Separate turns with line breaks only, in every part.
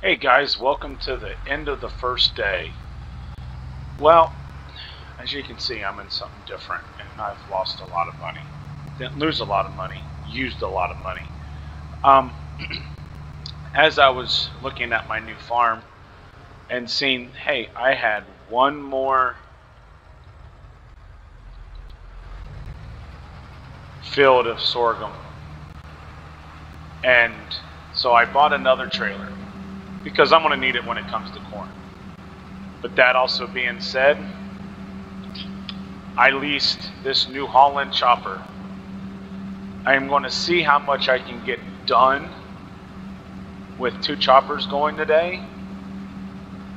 Hey guys, welcome to the end of the first day. Well, as you can see, I'm in something different and I've lost a lot of money. Didn't lose a lot of money, used a lot of money. Um, as I was looking at my new farm and seeing, hey, I had one more field of sorghum. And so I bought another trailer because I'm going to need it when it comes to corn. But that also being said, I leased this New Holland chopper. I am going to see how much I can get done with two choppers going today.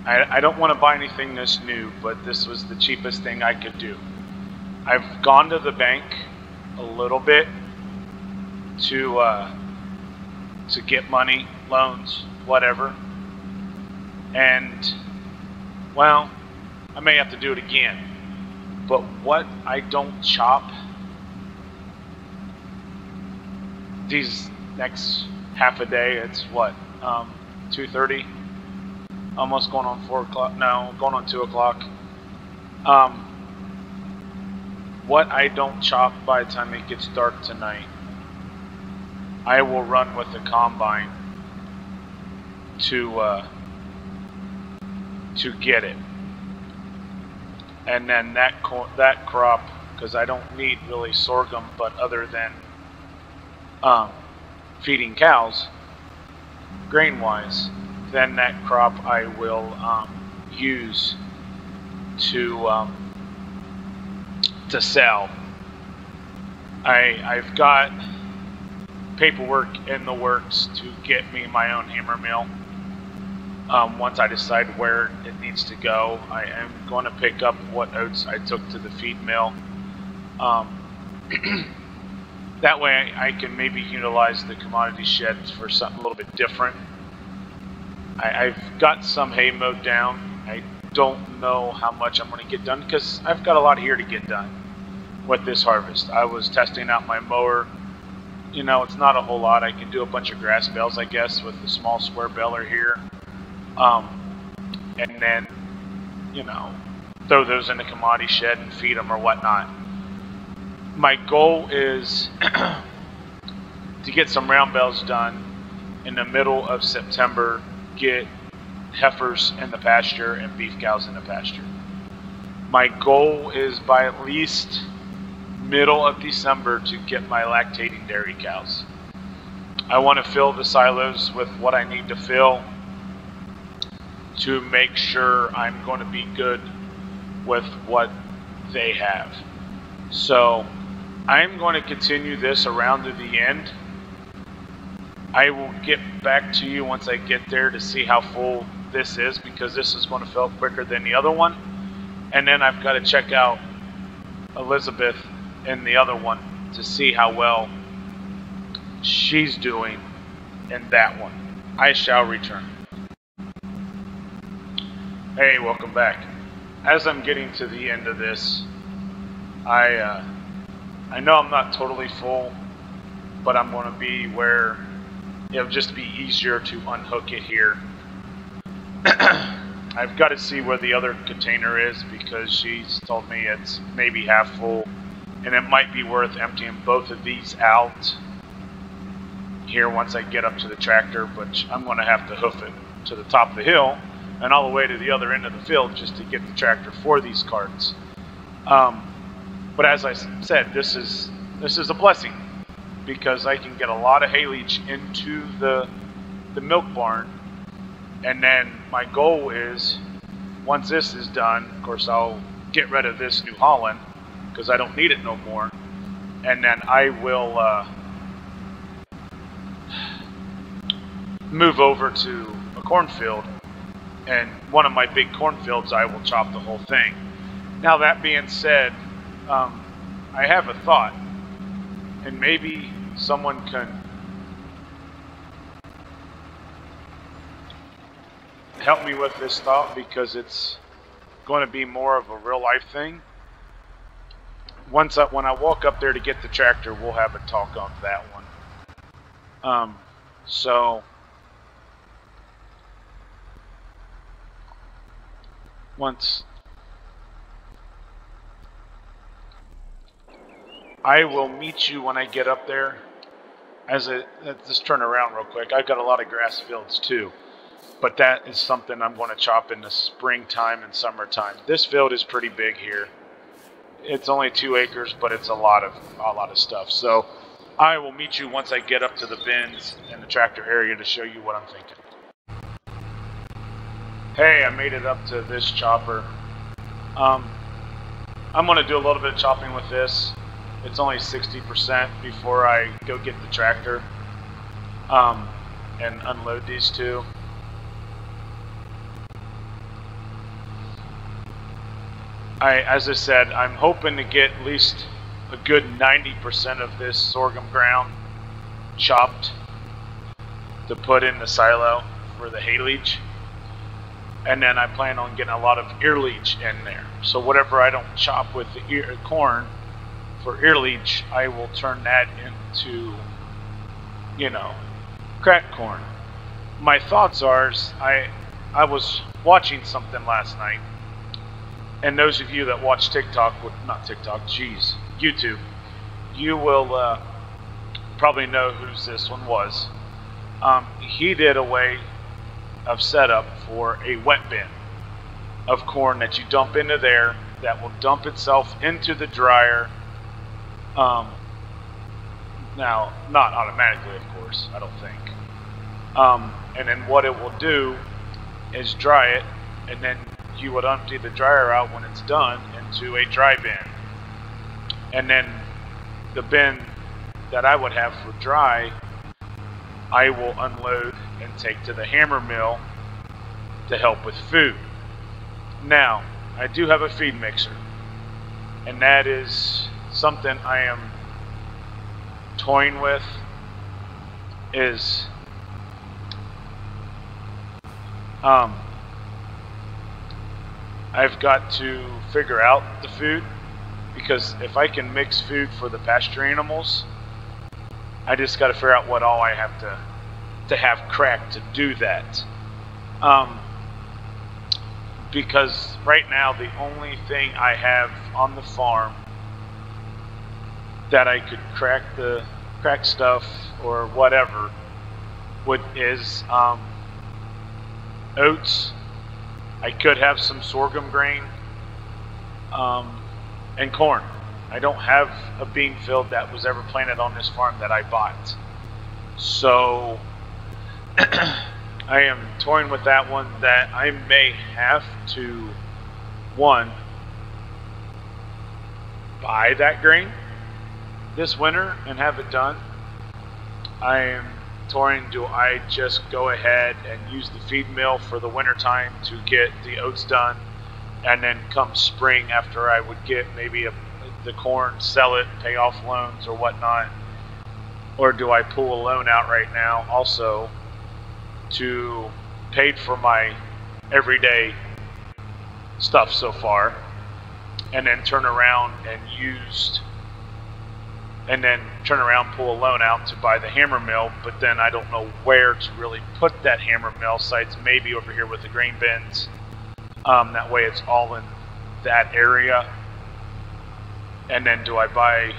I don't want to buy anything this new, but this was the cheapest thing I could do. I've gone to the bank a little bit to get money, loans, whatever. And, well, I may have to do it again. But what I don't chop these next half a day, it's what, 2:30, almost going on 4 o'clock, no, going on 2 o'clock. What I don't chop by the time it gets dark tonight, I will run with the combine to get it. And then that crop, because I don't need really sorghum, but other than feeding cows, grain-wise, then that crop I will use to sell. I've got paperwork in the works to get me my own hammer mill. Once I decide where it needs to go, I am going to pick up what oats I took to the feed mill. That way I can maybe utilize the commodity sheds for something a little bit different. I've got some hay mowed down. I don't know how much I'm going to get done because I've got a lot here to get done with this harvest. I was testing out my mower. You know, it's not a whole lot. I can do a bunch of grass bales, I guess, with the small square baler here. And then, you know, throw those in the commodity shed and feed them or whatnot. My goal is to get some round bales done in the middle of September, get heifers in the pasture and beef cows in the pasture. My goal is by at least middle of December to get my lactating dairy cows. I want to fill the silos with what I need to fill to make sure I'm going to be good with what they have. So I'm going to continue this around to the end. I will get back to you once I get there to see how full this is, because this is going to fill quicker than the other one. And then I've got to check out Elizabeth in the other one to see how well she's doing in that one. I shall return. Hey, welcome back. As I'm getting to the end of this, I know I'm not totally full, but I'm going to be where it'll just be easier to unhook it here. I've got to see where the other container is because she's told me it's maybe half full, and it might be worth emptying both of these out here once I get up to the tractor, but I'm going to have to hoof it to the top of the hill and all the way to the other end of the field just to get the tractor for these carts. But as I said, this is a blessing because I can get a lot of haylage into the milk barn. And then my goal is, once this is done, of course I'll get rid of this New Holland because I don't need it no more. And then I will move over to a cornfield. And one of my big cornfields, I will chop the whole thing. Now that being said, I have a thought, and maybe someone can help me with this thought because it's going to be more of a real life thing. When I walk up there to get the tractor, we'll have a talk on that one. So once I will meet you when I get up there. Let's just turn around real quick. I've got a lot of grass fields too, but that is something I'm going to chop in the springtime and summertime. This field is pretty big here. It's only 2 acres, but it's a lot of stuff. So I will meet you once I get up to the bins and the tractor area to show you what I'm thinking. Hey, I made it up to this chopper. I'm going to do a little bit of chopping with this. It's only 60% before I go get the tractor and unload these two. As I said, I'm hoping to get at least a good 90% of this sorghum ground chopped to put in the silo for the hay leach. And then I plan on getting a lot of ear leach in there. So whatever I don't chop with the corn for ear leach, I will turn that into, cracked corn. My thoughts are, I was watching something last night, and those of you that watch YouTube, you will probably know whose this one was. He did a way of setup for a wet bin of corn that you dump into there that will dump itself into the dryer. Now, not automatically, of course, I don't think. And then what it will do is dry it, and then you would empty the dryer out when it's done into a dry bin. And then the bin that I would have for dry, I will unload and take to the hammer mill to help with food. Now, I do have a feed mixer, and that is something I am toying with. I've got to figure out the food, because if I can mix food for the pasture animals, I just got to figure out what all I have to have cracked to do that. Because right now the only thing I have on the farm that I could crack stuff or whatever is oats. I could have some sorghum grain and corn. I don't have a bean field that was ever planted on this farm that I bought. So I am toying with that one, that I may have to, one, buy that grain this winter and have it done. I am toying, do I just go ahead and use the feed mill for the winter time to get the oats done, and then come spring, after I would get maybe the corn, sell it, pay off loans or whatnot, or do I pull a loan out right now also to pay for my everyday stuff so far, and then turn around, pull a loan out to buy the hammer mill, but then I don't know where to really put that hammer mill, besides maybe over here with the grain bins. That way it's all in that area. And then do I buy,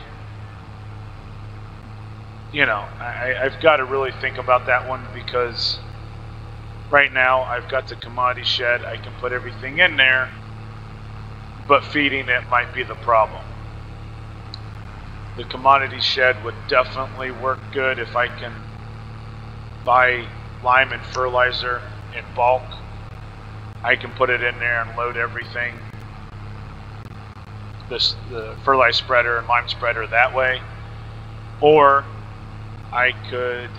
I've got to really think about that one, because right now I've got the commodity shed. I can put everything in there, but feeding it might be the problem. The commodity shed would definitely work good if I can buy lime and fertilizer in bulk. I can put it in there and load everything, the fertilizer spreader and lime spreader, that way. Or I could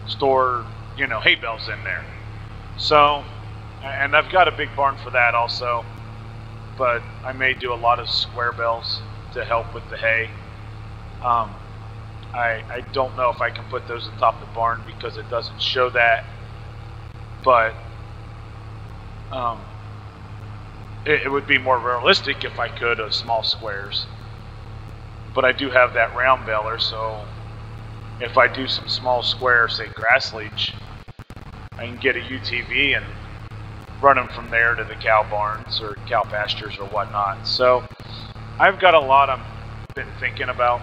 store, hay bales in there. So, and I've got a big barn for that also, but I may do a lot of square bales to help with the hay. I don't know if I can put those atop the barn because it doesn't show that, but it would be more realistic if I could of small squares. But I do have that round baler, so if I do some small square, say grass leach, I can get a UTV and run them from there to the cow barns or cow pastures or whatnot. So I've got a lot I've been thinking about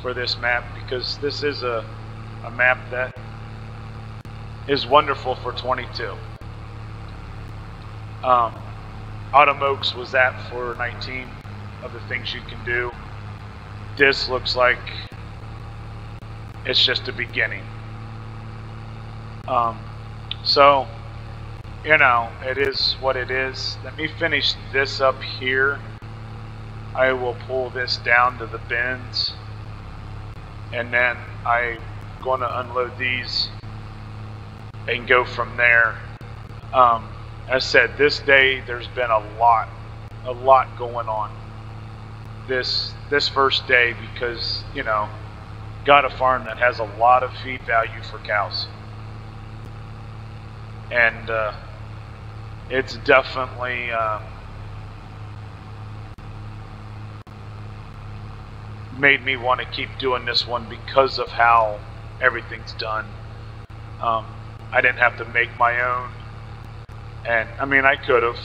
for this map, because this is a map that is wonderful for 22. Autumn Oaks was that for 19 of the things you can do. This looks like it's just a beginning. So, you know, it is what it is. Let me finish this up here. I will pull this down to the bins, and then I'm going to unload these and go from there. As I said, this day there's been a lot going on this first day, because, you know, got a farm that has a lot of feed value for cows, and it's definitely made me want to keep doing this one because of how everything's done. I didn't have to make my own, and I mean, I could have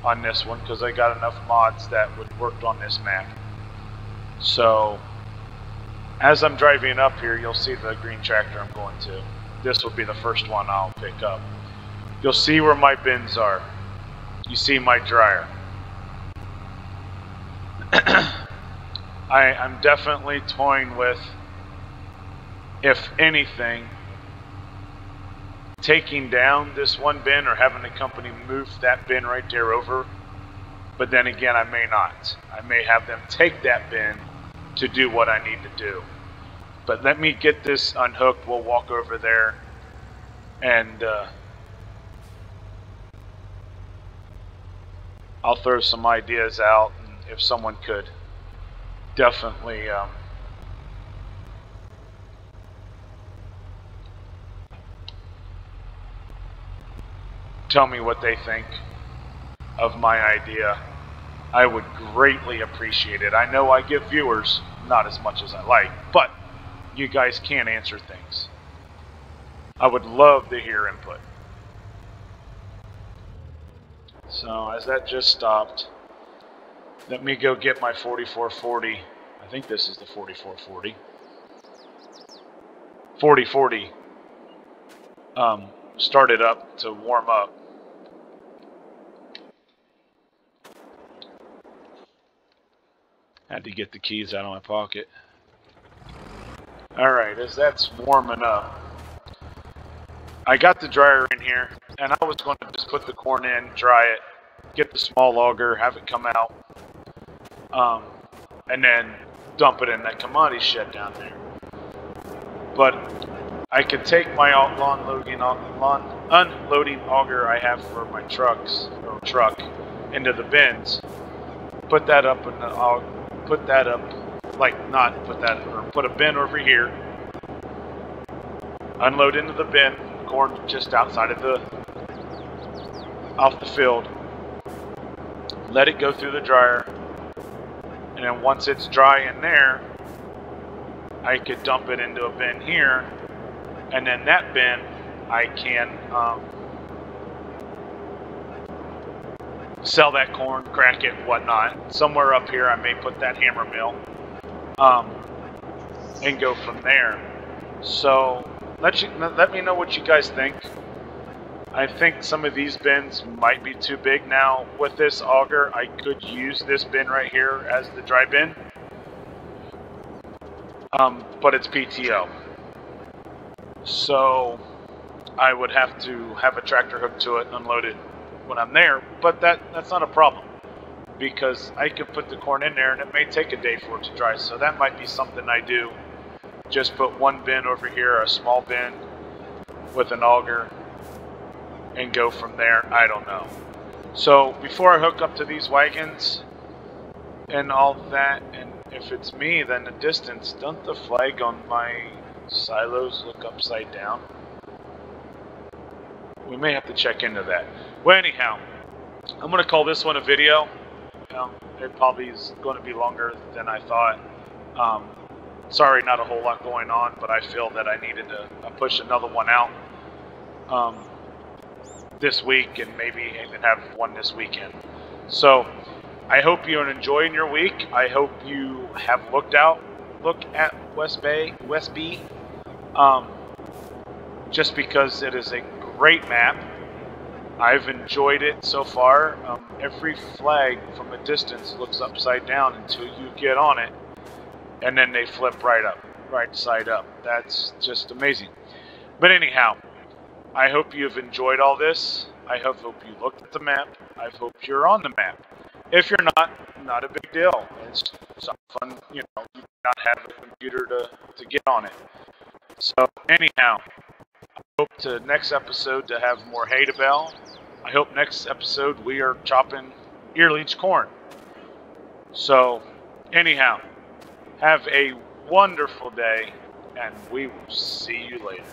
on this one because I got enough mods that would work on this map. So as I'm driving up here, you'll see the green tractor I'm going to. This will be the first one I'll pick up. You'll see where my bins are. You see my dryer. I'm definitely toying with, if anything, taking down this one bin or having the company move that bin right there over. But then again, I may not. I may have them take that bin to do what I need to do. But let me get this unhooked. We'll walk over there, and I'll throw some ideas out, and if someone could definitely tell me what they think of my idea, I would greatly appreciate it. I know I give viewers not as much as I like, but you guys can answer things. I would love to hear input. So as that just stopped, let me go get my 4440. I think this is the 4440. 4040 started up to warm up. Had to get the keys out of my pocket. Alright, as that's warming up, I got the dryer in here, and I was going to just put the corn in, dry it, get the small auger, have it come out, and then dump it in that commodity shed down there. But I could take my unloading auger I have for my truck into the bins, put that up in the put a bin over here, unload into the bin, corn just outside of off the field, let it go through the dryer, and then once it's dry in there, I could dump it into a bin here, and then that bin I can sell that corn, crack it, whatnot. Somewhere up here I may put that hammer mill, and go from there. So let me know what you guys think. I think some of these bins might be too big now. With this auger, I could use this bin right here as the dry bin, but it's PTO. So I would have to have a tractor hooked to it and unload it when I'm there, but that's not a problem, because I could put the corn in there and it may take a day for it to dry. So that might be something I do. Just put one bin over here, a small bin with an auger, and go from there. I don't know. So before I hook up to these wagons and all that, and if it's me, then the distance, don't the flag on my silos look upside down? We may have to check into that. Well, anyhow, I'm going to call this one a video. It probably is going to be longer than I thought. Sorry, not a whole lot going on, but I feel that I needed to push another one out. this week and maybe even have one this weekend. So I hope you're enjoying your week. I hope you have look at Westby, just because it is a great map. I've enjoyed it so far. Every flag from a distance looks upside down until you get on it, and then they flip right side up. That's just amazing. But anyhow, I hope you've enjoyed all this. I hope you looked at the map. I hope you're on the map. If you're not a big deal. It's some fun, you not have a computer to get on it. So anyhow, I hope to next episode to have more hay to bale. I hope next episode we are chopping earleach corn. So anyhow, have a wonderful day, and we will see you later.